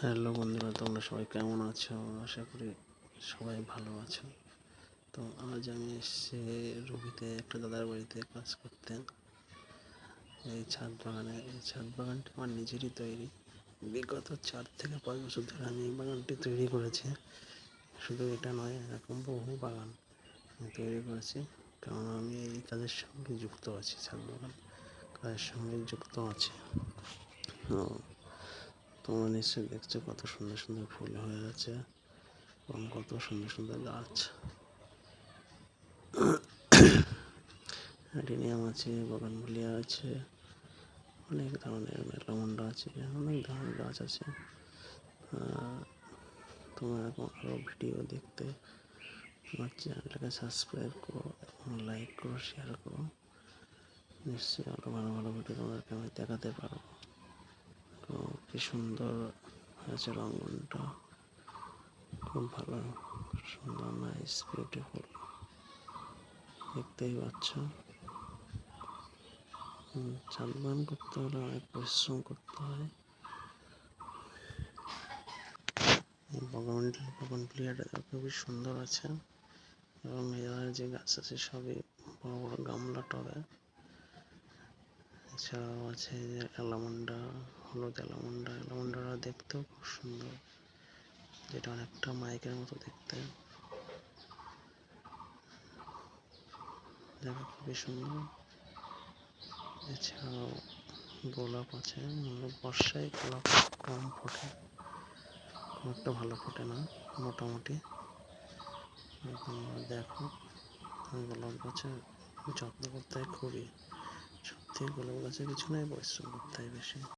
Hello বন্ধুরা, তোমরা সবাই কেমন আছো? আশা করি সবাই ভালো আছো। তো আজ আমি এসেছি রুবিতে একটা দাদার বাড়িতে কাজ করতে। এই ছাদ বাগানটি আমার নিজেরই তৈরি। বিগত 4 থেকে 5 বছর ধরে আমি এই বাগানটি তৈরি করেছি। শুধু এটা নয়, এরকম বহু বাগান আমি তৈরি করেছি, কারণ আমি এই কাজের সঙ্গে যুক্ত আছি। ছাদ বাগান কাজের সঙ্গে যুক্ত আছি। তোমরা নিশ্চয়ই দেখছো কত সুন্দর সুন্দর ফুল হয়ে আছে এবং কত সুন্দর সুন্দর গাছ। অ্যাডিনিয়াম আছে, বগনভিলিয়া আছে, অনেক ধরনের মেলামন্ডা আছে, অনেক ধরনের গাছ আছে। তোমরা এখন আরও ভিডিও দেখতে আমার চ্যানেলটাকে সাবস্ক্রাইব করো এবং লাইক করো, শেয়ার করো। নিশ্চয়ই আরও ভালো ভালো ভিডিও তোমাদেরকে আমি দেখাতে পারবো। তো কি সুন্দর হয়েছে রঙটা, খুব ভালো, সুন্দর, নাইস, বিউটিফুল। দেখতেই পাচ্ছ। ছাদ বাগান করতে হলে অনেক পরিশ্রম করতে হয়। বগনভিলিয়াটা খুবই সুন্দর আছে এবং এর যে গাছ আছে সবই বড় বড় গামলা টবে। এছাড়াও আছে যে অ্যালামন্ডা, হলুদ অ্যালামন্ডারা দেখতেও খুব সুন্দর, যেটা অনেকটা মাইকের মতো দেখতে, দেখো খুবই সুন্দর। এছাড়াও গোলাপ আছে, বর্ষায় গোলাপ কম ফোটে, খুব একটা ভালো ফোটে না, মোটামুটি। তোমরা দেখো, গোলাপ গাছের যত্ন করতে হয় খুবই। সত্যি গোলাপ গাছের পিছনে পরিশ্রম করতে হয় বেশি।